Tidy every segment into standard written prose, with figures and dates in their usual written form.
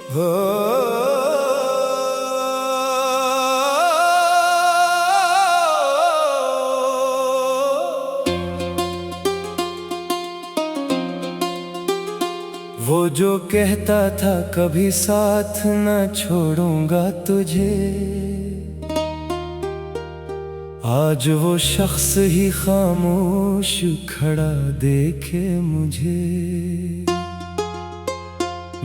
हो वो जो कहता था कभी साथ न छोड़ूंगा तुझे, आज वो शख्स ही खामोश खड़ा देखे मुझे।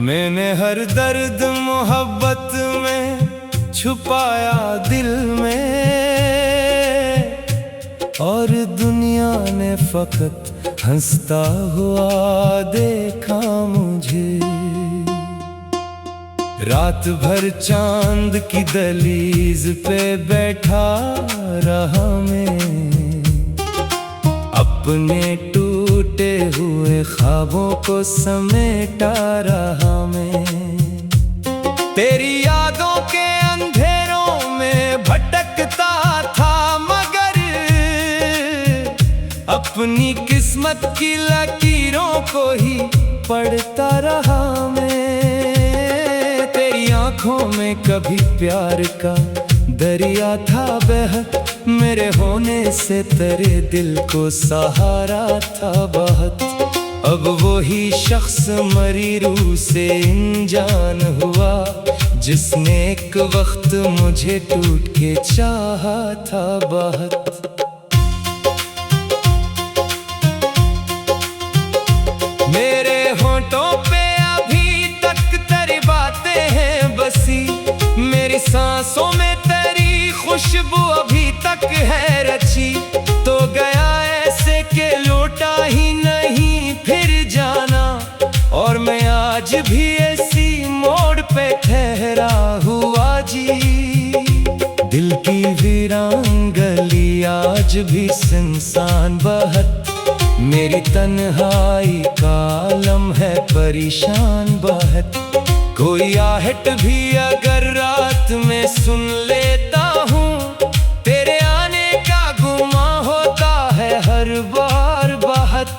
मैंने हर दर्द मोहब्बत में छुपाया दिल में, और दुनिया ने फकत हंसता हुआ देखा मुझे। रात भर चांद की दहलीज पे बैठा रहा मैं, अपने टूटे हुए ख्वाबों को समेटा रहा मैं। तेरी यादों के अंधेरों में भटकता था, मगर अपनी किस्मत की लकीरों को ही पढ़ता रहा मैं। तेरी आंखों में कभी प्यार का दरिया था बह, मेरे होने से तेरे दिल को सहारा था बहुत। अब वो ही शख्स मरी रूह से अनजान हुआ, जिसने एक वक्त मुझे टूट के चाहा था बहुत। मेरे होंठों पे अभी तक तेरी बातें हैं बसी, मेरी सांसों में तेरी खुशबू अभी तक है रची। तो गया ऐसे के लौटा ही नहीं फिर जाना, और मैं आज भी ऐसी मोड़ पे ठहरा हुआ जी। दिल की वीरान गली आज भी सुनसान बहुत, मेरी तन्हाई का आलम है परेशान बहुत। कोई आहट भी अगर रात में सुन लेता हूँ, तेरे आने का गुमा होता है हर बार बहुत।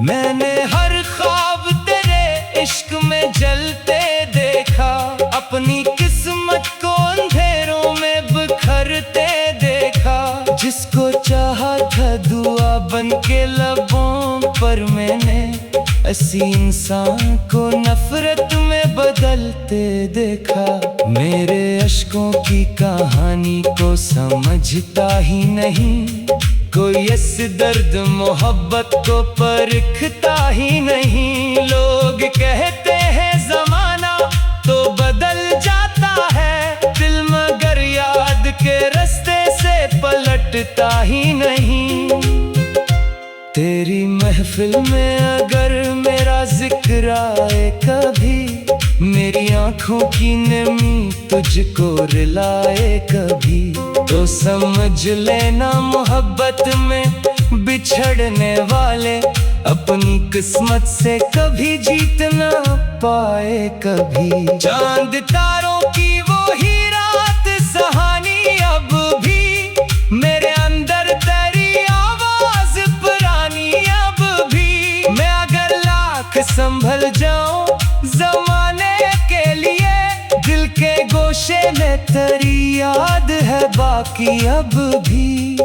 मैंने हर ख्वाब तेरे इश्क में जलते देखा, अपनी किस्मत को अंधेरों में बिखरते देखा। जिसको चाहा था दुआ बन के लबों पर, मैंने ऐसी इंसान को नफरत में बदलते देखा। मेरे अश्कों की कहानी को समझता ही नहीं कोई, इस दर्द मोहब्बत को परखता ही नहीं। लोग कहते हैं जमाना तो बदल जाता है दिल, मगर याद के रास्ते से पलटता ही नहीं। तेरी महफिल में अगर मेरा जिक्र आए कभी, मेरी आंखों की नमी तुझको रुलाए कभी, तो समझ लेना मोहब्बत में बिछड़ने वाले अपनी किस्मत से कभी जीत ना पाए कभी। चांद तारों की वो ही रात सहानी अब भी, मेरे अंदर तेरी आवाज पुरानी अब भी। मैं अगर लाख संभल जाऊं जमाने के लिए, दिल के गोशे में तेरी याद है बाकी अब भी।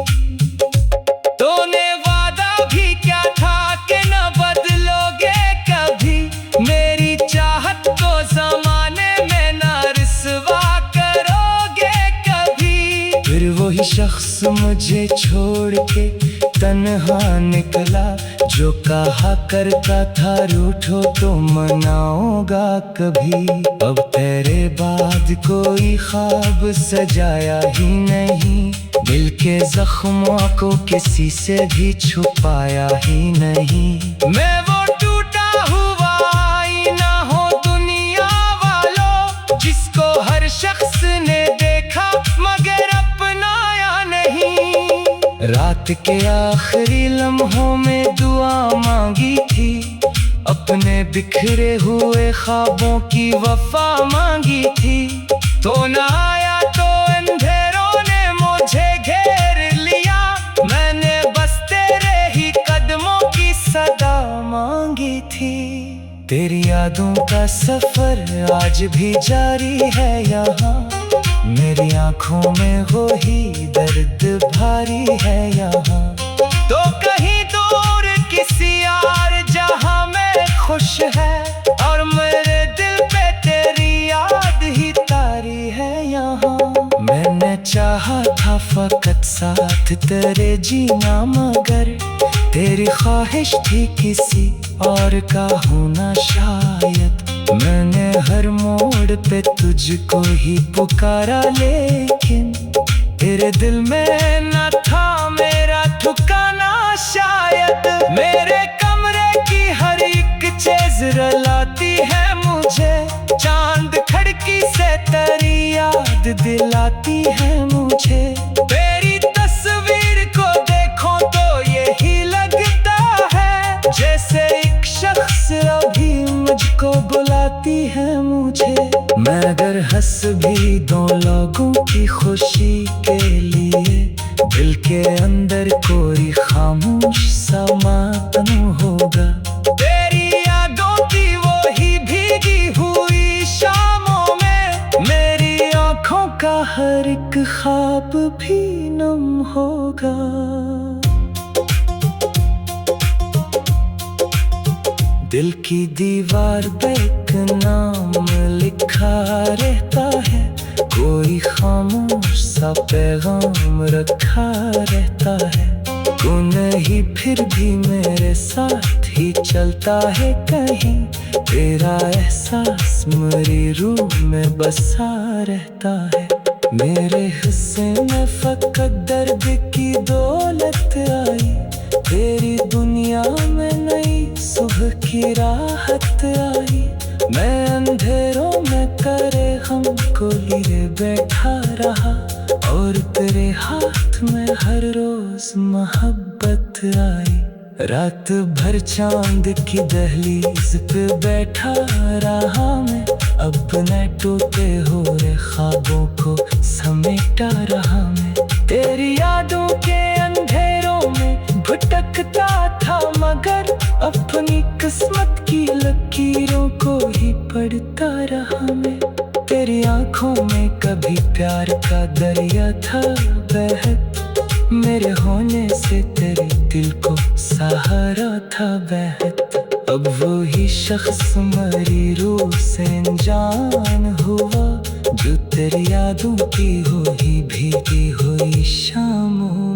तूने वादा भी क्या था कि न बदलोगे कभी, मेरी चाहत को जमाने में न रुसवा करोगे कभी। फिर वही शख्स मुझे छोड़ के तन्हा निकला, जो कहा करता था रूठो तो मनाऊंगा कभी। अब तेरे बाद कोई ख्वाब सजाया ही नहीं, दिल के जख्मों को किसी से भी छुपाया ही नहीं। मैं वो टूटा हुआ आईना हूँ दुनिया वालों, जिसको हर शख्स ने देखा मगर अपनाया नहीं। रात के आखिरी लम्हों में दुआ मांगी थी, अपने बिखरे हुए ख्वाबों की वफा मांगी थी। तो न आया तो अंधेरों ने मुझे घेर लिया, मैंने बस तेरे ही कदमों की सदा मांगी थी। तेरी यादों का सफर आज भी जारी है यहाँ, मेरी आंखों में वो ही दर्द भारी है यहाँ। तो कहीं दूर किसी और जहां में खुश है, और मेरे दिल पे तेरी याद ही तारी है यहाँ। मैंने चाहा था फकत साथ तेरे जीना, मगर तेरी ख्वाहिश थी किसी और का होना शायद। मैंने हर मोड़ पे तुझको ही पुकारा, लेकिन तेरे दिल में न था मेरा ठिकाना शायद। मेरे कमरे की हर एक चीज रुलाती है मुझे, चांद खिड़की से तेरी याद दिलाती है मुझे। तेरी तस्वीर को देखो तो यही लगता है, जैसे एक शख्स अभी मुझको बुलाती है मुझे। मैं अगर हंस भी दो लोगों की खुशी के लिए, दिल के अंदर कोई खामोश सा मातम होगा। तेरी यादों की वो ही भीगी हुई शामों में, मेरी आंखों का हर एक ख्वाब भी नम होगा। दिल की दीवार पे एक नाम लिखा रहता है, कोई खामोश सा पैगाम रखा रहता है। तू नहीं फिर भी मेरे साथ ही चलता है कहीं, तेरा एहसास मेरी रूह में बसा रहता है। मेरे हिस्से में फकत दर्द की दौलत आई, तेरी दुनिया में नई सुबह की राहत आई। मैं अंधेरों में करे हमको लिए बैठा रहा, और तेरे हाथ में हर रोज मोहब्बत आई। रात भर चांद की दहलीज पे बैठा रहा मैं, अपने टूटे हुए ख्वाबों को समेटा रहा मैं। तेरी यादों के अंधेरों में भटकता था, मगर अपनी किस्मत की लकीरों को ही पढ़ता रहा मैं। तेरी आंखों में कभी प्यार का दरिया था बहत, मेरे होने से तेरे दिल को सहारा था बहत। अब वो ही शख्स मेरी रूह से अनजान हुआ, जो तेरी यादों की हो ही भीगी हुई शामों